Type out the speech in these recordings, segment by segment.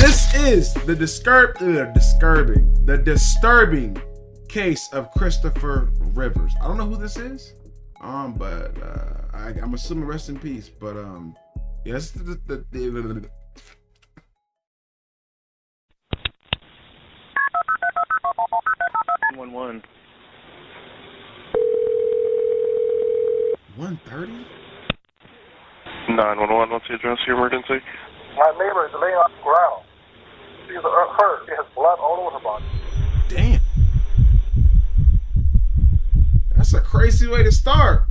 This is the disturbing case of Christopher Rivers. I don't know who this is, but I'm assuming rest in peace. But yes, the 111. 1:30. 911. What's the address of your emergency? My neighbor is laying on the ground. She's hurt. She has blood all over her body. Damn. That's a crazy way to start.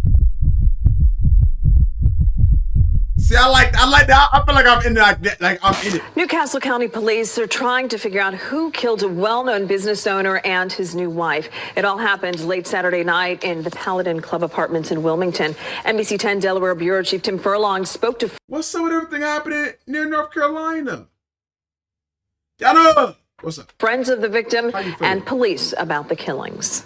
See, I like that. I feel like I'm in it, like I'm in it. Newcastle County Police are trying to figure out who killed a well-known business owner and his new wife. It all happened late Saturday night in the Paladin Club Apartments in Wilmington. NBC 10 Delaware Bureau Chief Tim Furlong spoke to... What's up with everything happening near North Carolina? Jana! What's up? Friends of the victim and police about the killings.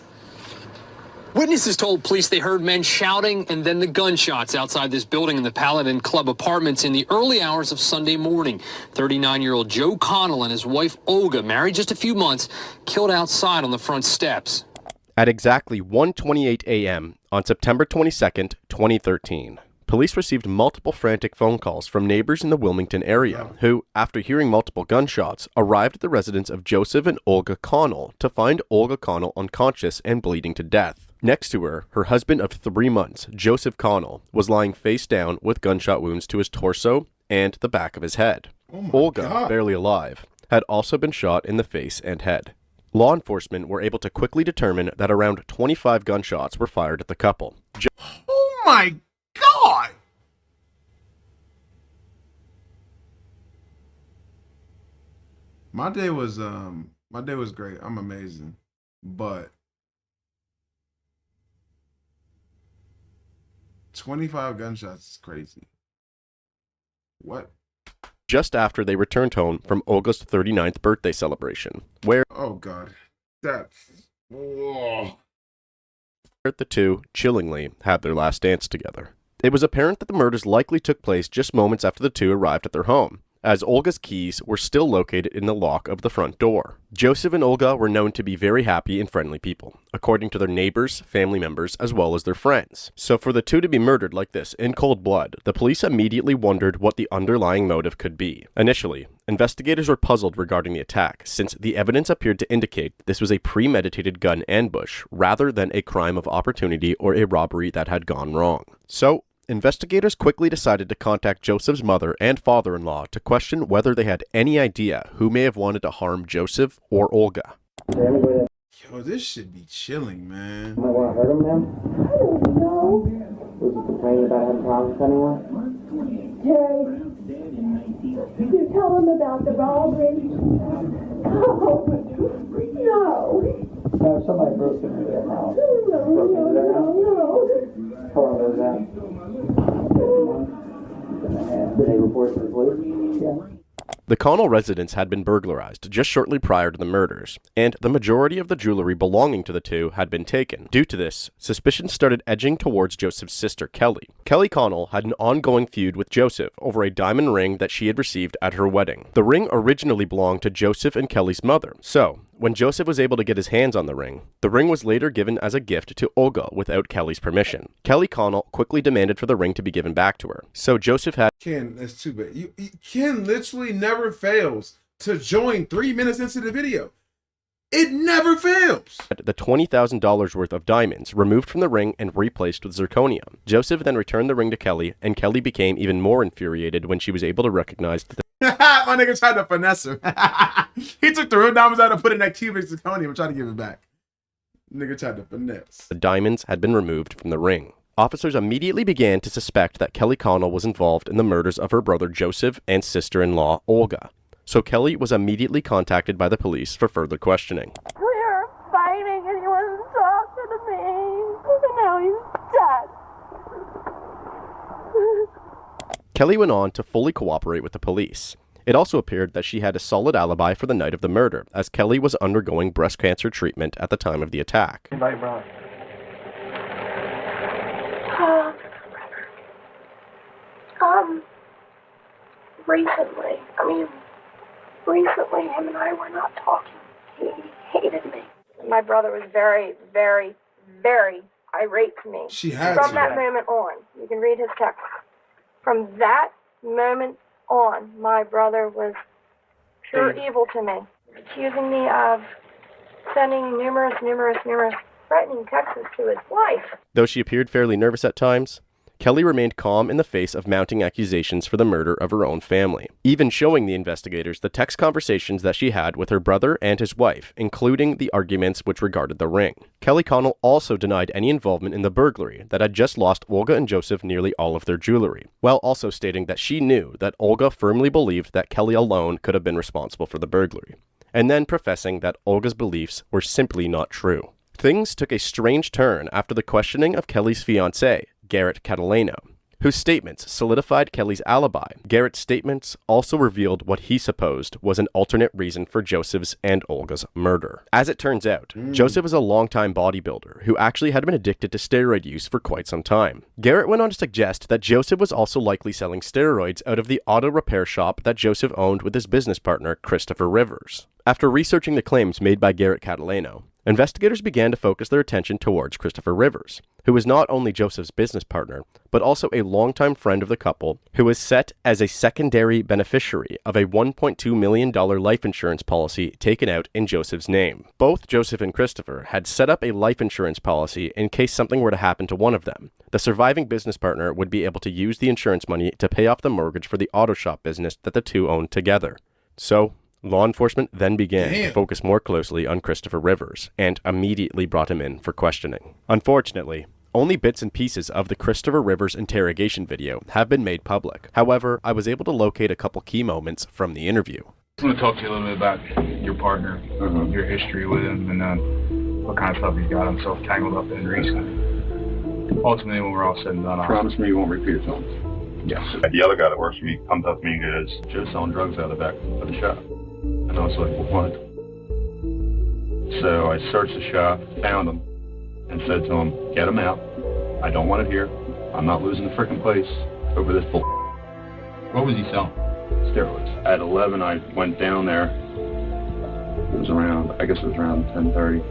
Witnesses told police they heard men shouting and then the gunshots outside this building in the Paladin Club Apartments in the early hours of Sunday morning. 39-year-old Joe Connell and his wife Olga, married just a few months, killed outside on the front steps. At exactly 1:28 a.m. on September 22nd, 2013, police received multiple frantic phone calls from neighbors in the Wilmington area who, after hearing multiple gunshots, arrived at the residence of Joseph and Olga Connell to find Olga Connell unconscious and bleeding to death. Next to her, her husband of 3 months, Joseph Connell, was lying face down with gunshot wounds to his torso and the back of his head. Olga, barely alive, had also been shot in the face and head. Law enforcement were able to quickly determine that around 25 gunshots were fired at the couple. Oh my God! My day was great. I'm amazing. But 25 gunshots is crazy. What? Just after they returned home from Olga's 39th birthday celebration, where oh God, that's whoa. The two chillingly had their last dance together. It was apparent that the murders likely took place just moments after the two arrived at their home, as Olga's keys were still located in the lock of the front door. Joseph and Olga were known to be very happy and friendly people, according to their neighbors, family members, as well as their friends. So for the two to be murdered like this in cold blood, the police immediately wondered what the underlying motive could be. Initially, investigators were puzzled regarding the attack, since the evidence appeared to indicate this was a premeditated gun ambush rather than a crime of opportunity or a robbery that had gone wrong. So, investigators quickly decided to contact Joseph's mother and father-in-law to question whether they had any idea who may have wanted to harm Joseph or Olga. Yo, this should be chilling, man. You might want to hurt him now? I don't know. Was he complaining about having problems with anyone? Jerry, did you tell him about the robbery? Oh, no. No, somebody broke into their house. No. How long was that? Did they report to the police? Yeah. The Connell residence had been burglarized just shortly prior to the murders, and the majority of the jewelry belonging to the two had been taken. Due to this, suspicion started edging towards Joseph's sister, Kelly. Kelly Connell had an ongoing feud with Joseph over a diamond ring that she had received at her wedding. The ring originally belonged to Joseph and Kelly's mother, so when Joseph was able to get his hands on the ring was later given as a gift to Olga without Kelly's permission. Kelly Connell quickly demanded for the ring to be given back to her, so Joseph had... Ken, that's too bad. Ken literally never fails to join 3 minutes into the video. It never fails. The $20,000 worth of diamonds removed from the ring and replaced with zirconium. Joseph then returned the ring to Kelly, and Kelly became even more infuriated when she was able to recognize that my nigga tried to finesse him. He took the real diamonds out and put in that cubic zirconium and tried to give it back. Nigga tried to finesse. The diamonds had been removed from the ring. Officers immediately began to suspect that Kelly Connell was involved in the murders of her brother Joseph and sister-in-law Olga. So Kelly was immediately contacted by the police for further questioning. We were fighting and he wasn't talking to me. And now he's dead. Kelly went on to fully cooperate with the police. It also appeared that she had a solid alibi for the night of the murder, as Kelly was undergoing breast cancer treatment at the time of the attack. Invite Brian. Recently, I mean, recently him and I were not talking. He hated me. My brother was very, very, very irate to me. She had From to. that moment on, you can read his text. From that moment on, my brother was pure evil to me, accusing me of sending numerous threatening texts to his wife. Though she appeared fairly nervous at times, Kelly remained calm in the face of mounting accusations for the murder of her own family, even showing the investigators the text conversations that she had with her brother and his wife, including the arguments which regarded the ring. Kelly Connell also denied any involvement in the burglary that had just lost Olga and Joseph nearly all of their jewelry, while also stating that she knew that Olga firmly believed that Kelly alone could have been responsible for the burglary, and then professing that Olga's beliefs were simply not true. Things took a strange turn after the questioning of Kelly's fiancé, Garrett Catalano, whose statements solidified Kelly's alibi. Garrett's statements also revealed what he supposed was an alternate reason for Joseph's and Olga's murder. As it turns out, Joseph is a longtime bodybuilder who actually had been addicted to steroid use for quite some time. Garrett went on to suggest that Joseph was also likely selling steroids out of the auto repair shop that Joseph owned with his business partner, Christopher Rivers. After researching the claims made by Garrett Catalano, investigators began to focus their attention towards Christopher Rivers, who was not only Joseph's business partner, but also a longtime friend of the couple who was set as a secondary beneficiary of a $1.2 million life insurance policy taken out in Joseph's name. Both Joseph and Christopher had set up a life insurance policy in case something were to happen to one of them. The surviving business partner would be able to use the insurance money to pay off the mortgage for the auto shop business that the two owned together. So, law enforcement then began to focus more closely on Christopher Rivers and immediately brought him in for questioning. Unfortunately, only bits and pieces of the Christopher Rivers interrogation video have been made public. However, I was able to locate a couple key moments from the interview. I want to talk to you a little bit about your partner, your history with him, and what kind of stuff he's got himself tangled up in recently. Ultimately, when we're all said and done, Promise me you won't repeat it to him. Yes. The other guy that works for me comes up to me and goes, "Joe's selling drugs out of the back of the shop." And I was like, "What?" So I searched the shop, found him, and said to him, "Get him out. I don't want it here. I'm not losing the frickin' place over this bull." What was he selling? Steroids. At 11, I went down there. It was around 10:30.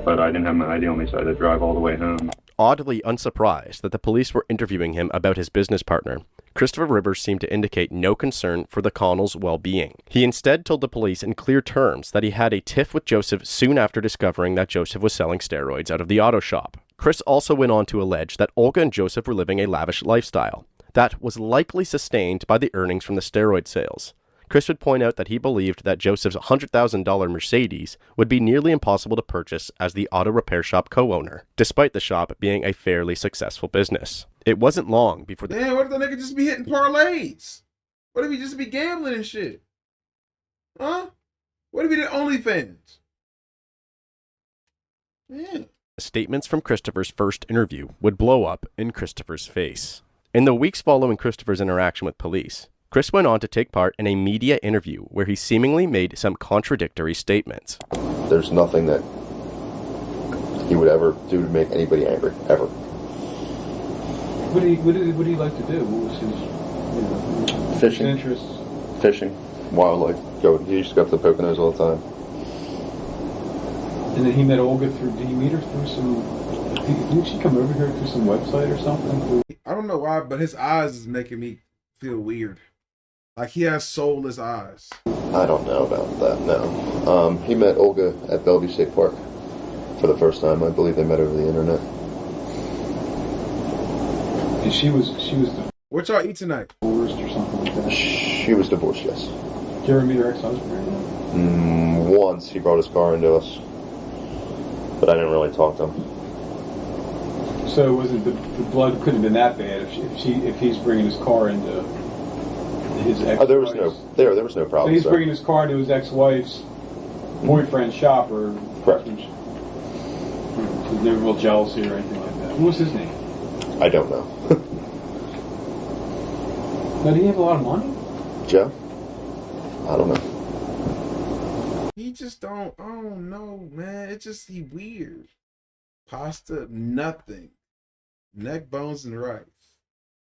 But I didn't have my ID on me, so I had to drive all the way home. Oddly unsurprised that the police were interviewing him about his business partner, Christopher Rivers seemed to indicate no concern for the Connells' well-being. He instead told the police in clear terms that he had a tiff with Joseph soon after discovering that Joseph was selling steroids out of the auto shop. Chris also went on to allege that Olga and Joseph were living a lavish lifestyle that was likely sustained by the earnings from the steroid sales. Chris would point out that he believed that Joseph's $100,000 Mercedes would be nearly impossible to purchase as the auto repair shop co-owner, despite the shop being a fairly successful business. It wasn't long before the— Damn, what if the nigga just be hitting parlays? What if he just be gambling and shit? Huh? What if he did OnlyFans? Yeah. statements from Christopher's first interview would blow up in Christopher's face. In the weeks following Christopher's interaction with police, Chris went on to take part in a media interview where he seemingly made some contradictory statements. There's nothing that he would ever do to make anybody angry, ever. What did he like to do? What was his Fishing. interests? Fishing, wildlife. He used to go up to the Poconos all the time. And then he met Olga through, did he meet her through some, didn't she come over here through some website or something? I don't know why, but his eyes is making me feel weird. Like he has soulless eyes. I don't know about that, no. He met Olga at Bellevue State Park for the first time. I believe they met over the internet. And she was What y'all eat tonight? divorced or something like that? She was divorced, yes. Did you ever meet her ex-husband? Once he brought his car into us, but I didn't really talk to him. So it wasn't the blood couldn't have been that bad if he's bringing his car into his ex-wife's. There was no problem. So he's bringing his car into his ex-wife's boyfriend's shop, or correct. There's no real jealousy or anything like that. What was his name? I don't know. Now, did he have a lot of money? Joe? I don't know. He just don't, I don't know, man. It's just, he weird. Pasta, nothing. Neck bones and rice.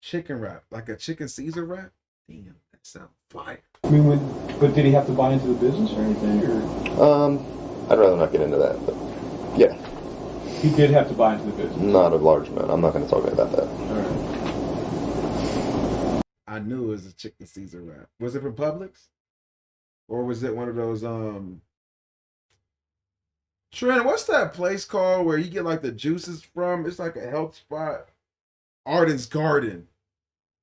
Chicken wrap, like a chicken Caesar wrap. Damn, that sounds fire. I mean, but did he have to buy into the business or anything? Or? I'd rather not get into that, but yeah. He did have to buy into the business. Not a large amount. I'm not going to talk about that. All right. I knew it was a chicken Caesar wrap. Was it from Publix? Or was it one of those, Trent, what's that place called where you get like the juices from? It's like a health spot. Arden's Garden.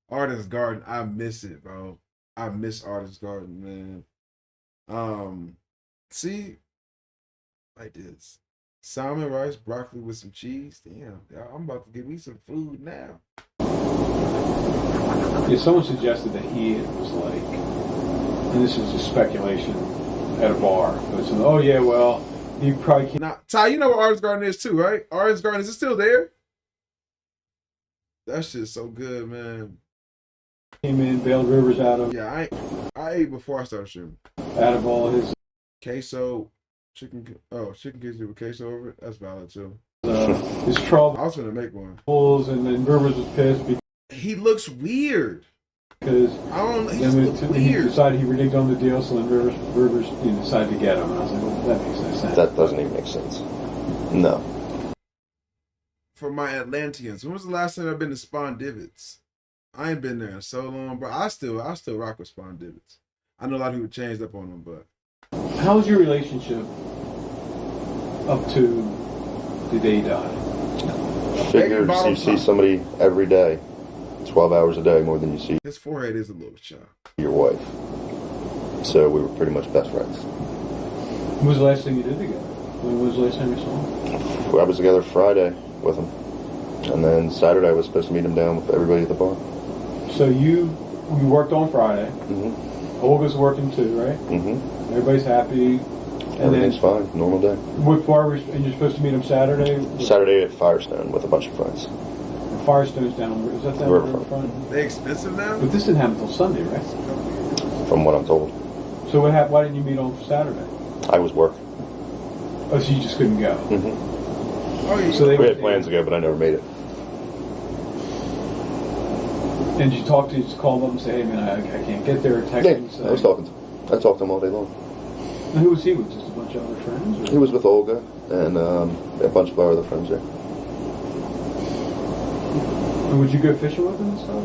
Arden's Garden. I miss it, bro. I miss Arden's Garden, man. See? Like this. Salmon, rice, broccoli with some cheese. Damn, I'm about to get me some food now. Yeah, someone suggested that he was like, and this is just speculation, at a bar. But it's, oh yeah, well, you probably can't. Now, Ty, you know what Arden's Garden is too, right? Arden's Garden, is it still there? That shit's so good, man. Came in, bailed Rivers out of. Yeah, I ate before I started shooting. Out of all his queso, chicken queso with queso over it. That's valid too. His trouble. I was gonna make one. And then Rivers was pissed because he looks weird. Because I don't know, he just looks weird. He decided he reneged on the deal, so then Rivers decided to get him. And I was like, well, that makes no sense. That doesn't even make sense. No. For my Atlanteans, when was the last time I've been to Spawn Divots? I ain't been there in so long, but I still rock with Spawn Divots. I know a lot of people changed up on them, but how was your relationship up to the day he died? Figure you see somebody every day, 12 hours a day, more than you see his forehead is a little sharp. Your wife. So we were pretty much best friends. When was the last thing you did together? When was the last time you saw him? I was together Friday with him. And then Saturday I was supposed to meet him down with everybody at the bar. So you worked on Friday. Mm-hmm. Olga's working too, right? Mm-hmm. Everybody's happy. Everything's fine. Normal day. What bar and you're supposed to meet him Saturday? Saturday at Firestone with a bunch of friends. Firestone's down. Is that down Riverfront? They expensive now? But this didn't happen until Sunday, right? From what I'm told. So what happened? Why didn't you meet on Saturday? I was working. Oh, so you just couldn't go? Mm-hmm. Oh, yeah. So we had plans to go, but I never made it. And you talked to him, just called him and say, hey man, I can't get there, or text him and say, I was talking to him. I talked to him all day long. And who was he with? Just a bunch of other friends? Or? He was with Olga and a bunch of our other friends there. And would you go fishing with him and stuff?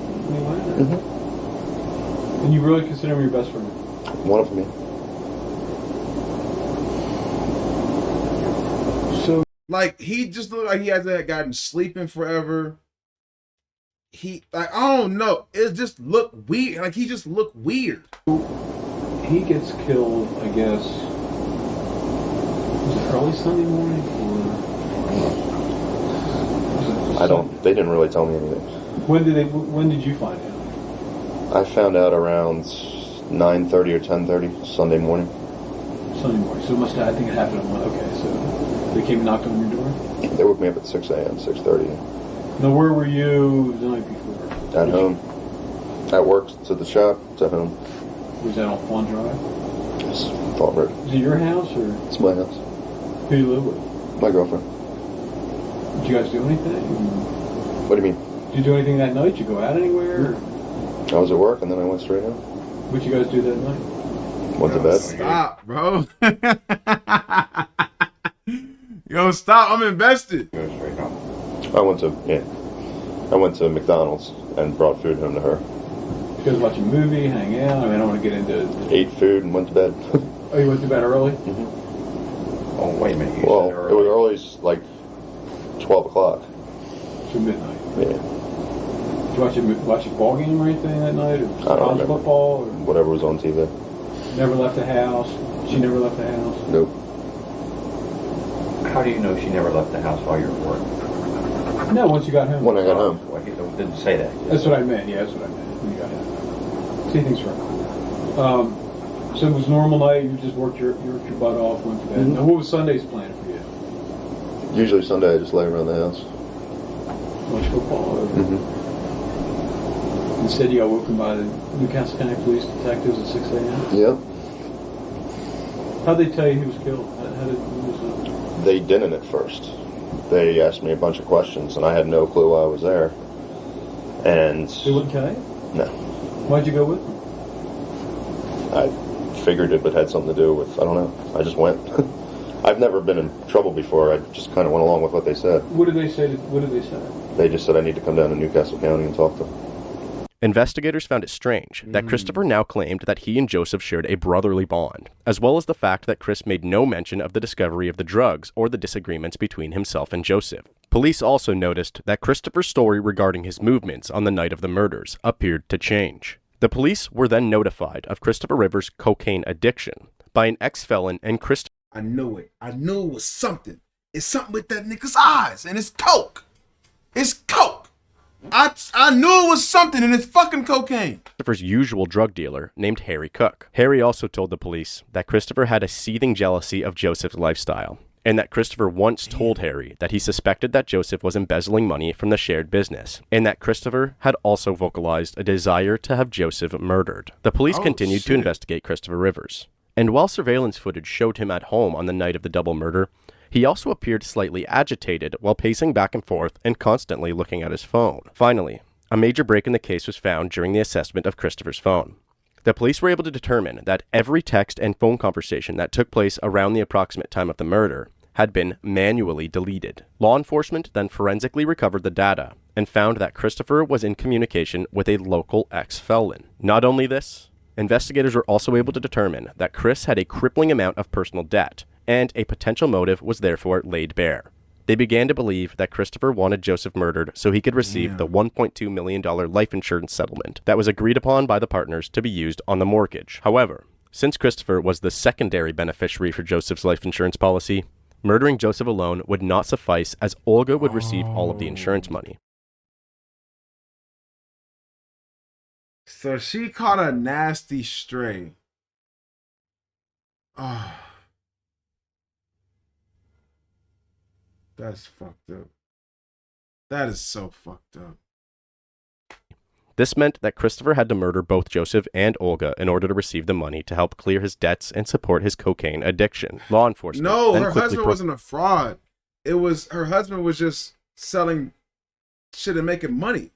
Mm-hmm. And you really consider him your best friend? One of them, yeah. So, like, he just looked like he hasn't gotten sleeping forever. I don't know. It just looked weird. Like, he just looked weird. He gets killed, I guess, was it early Sunday morning? They didn't really tell me anything. When did you find out? I found out around 9:30 or 10:30 Sunday morning. Sunday morning. So I think it happened on okay, so they came and knocked on your door? They woke me up at 6 a.m., 6:30. Now, where were you the night before? At home. At work, to the shop, to home. Was that on Fawn Drive? It's Fall Road. Is it your house or? It's my house. Who you live with? My girlfriend. Did you guys do anything? What do you mean? Did you do anything that night? Did you go out anywhere? I was at work and then I went straight out. What'd you guys do that night? Went to bed. Stop, bro. Yo, stop. I'm invested. Go straight home. I went to McDonald's and brought food home to her. You guys watch a movie, hang out? I mean, I don't want to get into... Ate food and went to bed. Oh, you went to bed early? Mm-hmm. Oh, wait a minute. Well, it was early, like 12 o'clock. To midnight? Yeah. Did you watch a ball game or anything that night? Or I don't remember. Football? Or whatever was on TV. Never left the house? She never left the house? Nope. How do you know she never left the house while you were at work? No, once you got home. When I got home. Well, he didn't say that. That's what I meant. Yeah, that's what I meant. When you got home. See, things right. So it was a normal night. You just worked your butt off, went to bed. Mm-hmm. Now, what was Sunday's plan for you? Usually Sunday I just lay around the house. Watch football? Or Mm-hmm. Instead, you got woken by the Newcastle County Police detectives at 6 a.m.? Yep. How'd they tell you he was killed? They didn't at first. They asked me a bunch of questions, and I had no clue why I was there. And They wouldn't tell you? no. Why'd you go with them? I figured it had something to do with, I don't know, I just went. I've never been in trouble before. I just kind of went along with what they said. What did they say? They just said I need to come down to Newcastle County and talk to them. Investigators found it strange that Christopher now claimed that he and Joseph shared a brotherly bond, as well as the fact that Chris made no mention of the discovery of the drugs or the disagreements between himself and Joseph. Police also noticed that Christopher's story regarding his movements on the night of the murders appeared to change. The police were then notified of Christopher Rivers' cocaine addiction by an ex-felon and Christopher. I knew it. I knew it was something. It's something with that nigga's eyes, and it's coke. It's coke. I knew it was something, and it's fucking cocaine. Christopher's usual drug dealer named Harry Cook. Harry also told the police that Christopher had a seething jealousy of Joseph's lifestyle, and that Christopher once told Harry that he suspected that Joseph was embezzling money from the shared business, and that Christopher had also vocalized a desire to have Joseph murdered. The police continued to investigate Christopher Rivers, and while surveillance footage showed him at home on the night of the double murder, he also appeared slightly agitated while pacing back and forth and constantly looking at his phone. Finally, a major break in the case was found during the assessment of Christopher's phone. The police were able to determine that every text and phone conversation that took place around the approximate time of the murder had been manually deleted. Law enforcement then forensically recovered the data and found that Christopher was in communication with a local ex-felon. Not only this, investigators were also able to determine that Chris had a crippling amount of personal debt, and a potential motive was therefore laid bare. They began to believe that Christopher wanted Joseph murdered so he could receive the $1.2 million life insurance settlement that was agreed upon by the partners to be used on the mortgage. However, since Christopher was the secondary beneficiary for Joseph's life insurance policy, murdering Joseph alone would not suffice, as Olga would receive all of the insurance money. So she caught a nasty stray. Oh. That's fucked up. That is so fucked up. This meant that Christopher had to murder both Joseph and Olga in order to receive the money to help clear his debts and support his cocaine addiction. Law enforcement. No, her husband wasn't a fraud. It was her husband was just selling shit and making money.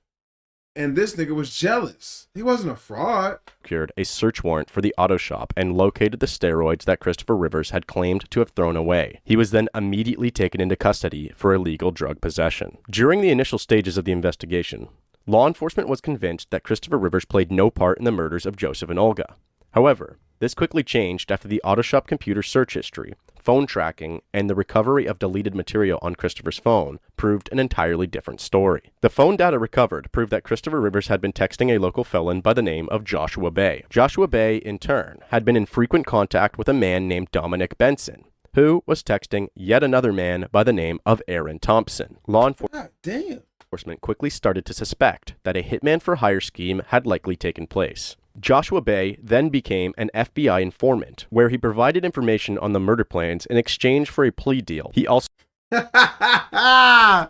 And this nigga was jealous. He wasn't a fraud. Procured a search warrant for the auto shop and located the steroids that Christopher Rivers had claimed to have thrown away. He was then immediately taken into custody for illegal drug possession. During the initial stages of the investigation, law enforcement was convinced that Christopher Rivers played no part in the murders of Joseph and Olga. However, this quickly changed after the auto shop computer search history, phone tracking, and the recovery of deleted material on Christopher's phone proved an entirely different story. The phone data recovered proved that Christopher Rivers had been texting a local felon by the name of Joshua Bay. Joshua Bay, in turn, had been in frequent contact with a man named Dominic Benson, who was texting yet another man by the name of Aaron Thompson. Law enforcement quickly started to suspect that a hitman for hire scheme had likely taken place. Joshua Bay then became an FBI informant, where he provided information on the murder plans in exchange for a plea deal. He also nigga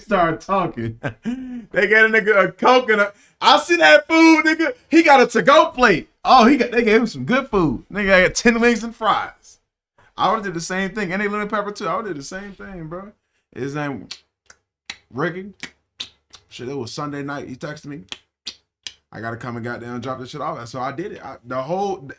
started talking. They gave a nigga a coconut. I see that food, nigga. He got a to-go plate. Oh, they gave him some good food. Nigga got 10 wings and fries. I would have did the same thing. And they lemon pepper too. I would have did the same thing, bro. His name Ricky. Shit, it was Sunday night. He texted me. I gotta come and goddamn drop this shit off. So I did it.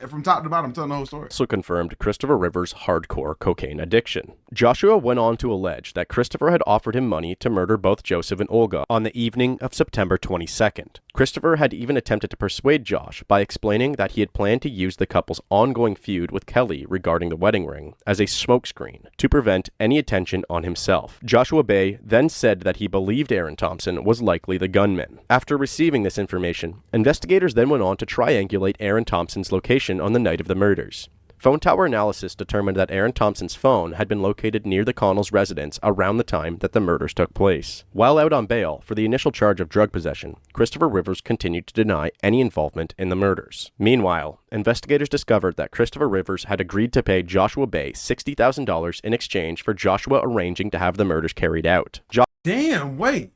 From top to bottom, I'm telling the whole story. Also confirmed Christopher Rivers' hardcore cocaine addiction. Joshua went on to allege that Christopher had offered him money to murder both Joseph and Olga on the evening of September 22nd. Christopher had even attempted to persuade Josh by explaining that he had planned to use the couple's ongoing feud with Kelly regarding the wedding ring as a smokescreen to prevent any attention on himself. Joshua Bay then said that he believed Aaron Thompson was likely the gunman. After receiving this information, investigators then went on to triangulate Aaron Thompson's location on the night of the murders. Phone tower analysis determined that Aaron Thompson's phone had been located near the Connells' residence around the time that the murders took place. While out on bail for the initial charge of drug possession, Christopher Rivers continued to deny any involvement in the murders. Meanwhile, investigators discovered that Christopher Rivers had agreed to pay Joshua Bay $60,000 in exchange for Joshua arranging to have the murders carried out. Damn, wait.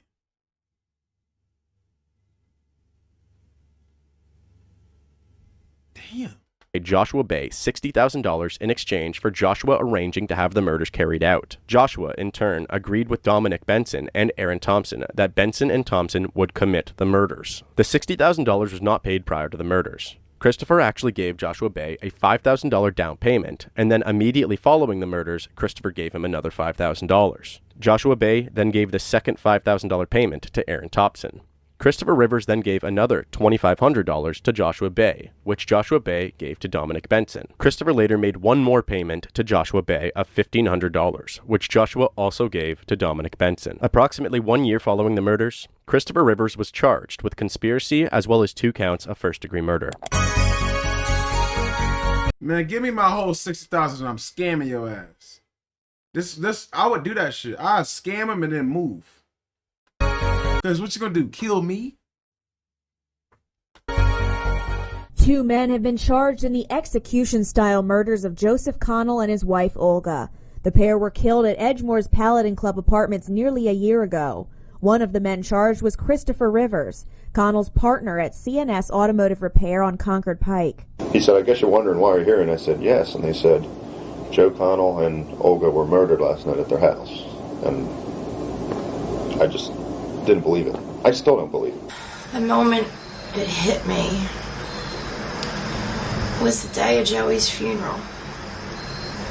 Damn. Joshua Bay $60,000 in exchange for Joshua arranging to have the murders carried out. Joshua, in turn, agreed with Dominic Benson and Aaron Thompson that Benson and Thompson would commit the murders. The $60,000 was not paid prior to the murders. Christopher actually gave Joshua Bay a $5,000 down payment, and then immediately following the murders, Christopher gave him another $5,000. Joshua Bay then gave the second $5,000 payment to Aaron Thompson. Christopher Rivers then gave another $2,500 to Joshua Bay, which Joshua Bay gave to Dominic Benson. Christopher later made one more payment to Joshua Bay of $1,500, which Joshua also gave to Dominic Benson. Approximately 1 year following the murders, Christopher Rivers was charged with conspiracy as well as 2 counts of first-degree murder. Man, give me my whole 60,000 and I'm scamming your ass. This I would do that shit. I'd scam him and then move. Cause what you gonna do? Kill me? 2 men have been charged in the execution-style murders of Joseph Connell and his wife Olga. The pair were killed at Edgemoor's Paladin Club Apartments nearly a year ago. One of the men charged was Christopher Rivers, Connell's partner at CNS Automotive Repair on Concord Pike. He said, I guess you're wondering why you're here. And I said, yes. And they said, Joe Connell and Olga were murdered last night at their house. And I just didn't believe it. I still don't believe it. The moment it hit me was the day of Joey's funeral.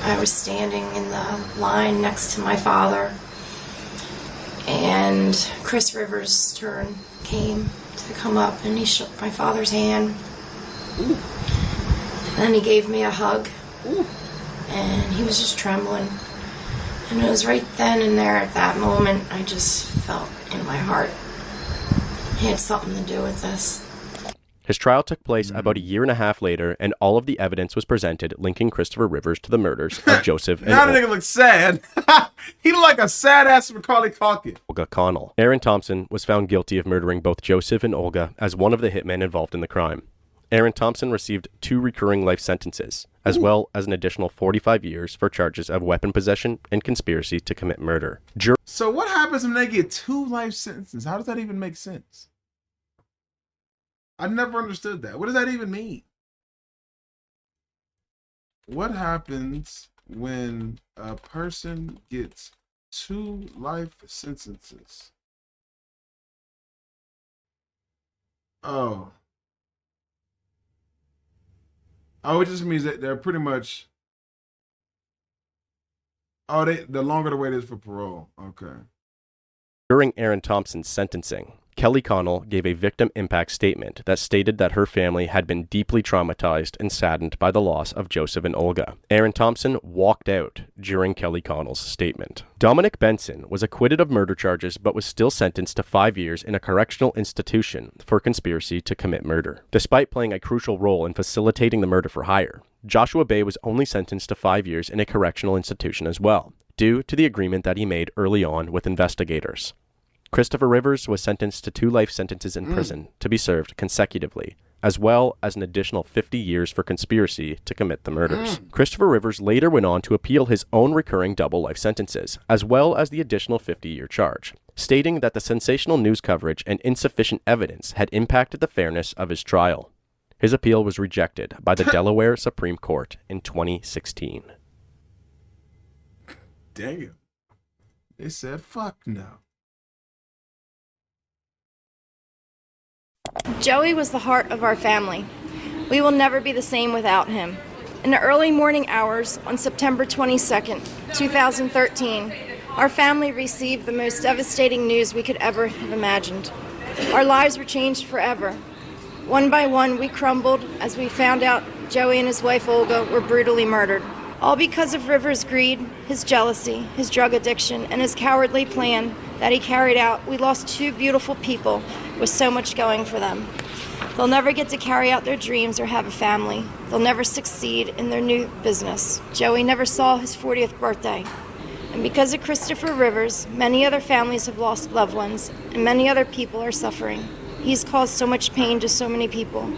I was standing in the line next to my father, and Chris Rivers' turn came to come up, and he shook my father's hand. Ooh. And then he gave me a hug. Ooh. And he was just trembling. And it was right then and there at that moment I just felt in my heart he had something to do with this. His trial took place about a year and a half later, and all of the evidence was presented linking Christopher Rivers to the murders of Joseph and Now the nigga looks sad. He look like a sad-ass Macaulay Culkin. Olga Connell. Aaron Thompson was found guilty of murdering both Joseph and Olga as one of the hitmen involved in the crime. Aaron Thompson received 2 recurring life sentences, as well as an additional 45 years for charges of weapon possession and conspiracy to commit murder. So what happens when they get 2 life sentences? How does that even make sense? I never understood that. What does that even mean? What happens when a person gets 2 life sentences? Oh, it just means that they're pretty much. Oh, the longer the wait is for parole. Okay. During Aaron Thompson's sentencing, Kelly Connell gave a victim impact statement that stated that her family had been deeply traumatized and saddened by the loss of Joseph and Olga. Aaron Thompson walked out during Kelly Connell's statement. Dominic Benson was acquitted of murder charges but was still sentenced to 5 years in a correctional institution for conspiracy to commit murder. Despite playing a crucial role in facilitating the murder for hire, Joshua Bay was only sentenced to 5 years in a correctional institution as well, due to the agreement that he made early on with investigators. Christopher Rivers was sentenced to 2 life sentences in prison to be served consecutively, as well as an additional 50 years for conspiracy to commit the murders. Christopher Rivers later went on to appeal his own recurring double life sentences, as well as the additional 50-year charge, stating that the sensational news coverage and insufficient evidence had impacted the fairness of his trial. His appeal was rejected by the Delaware Supreme Court in 2016. Damn. They said, fuck no. Joey was the heart of our family. We will never be the same without him. In the early morning hours on September 22nd, 2013, our family received the most devastating news we could ever have imagined. Our lives were changed forever. One by one, we crumbled as we found out Joey and his wife Olga were brutally murdered. All because of Rivers' greed, his jealousy, his drug addiction, and his cowardly plan that he carried out. We lost 2 beautiful people with so much going for them. They'll never get to carry out their dreams or have a family. They'll never succeed in their new business. Joey never saw his 40th birthday. And because of Christopher Rivers, many other families have lost loved ones, and many other people are suffering. He's caused so much pain to so many people.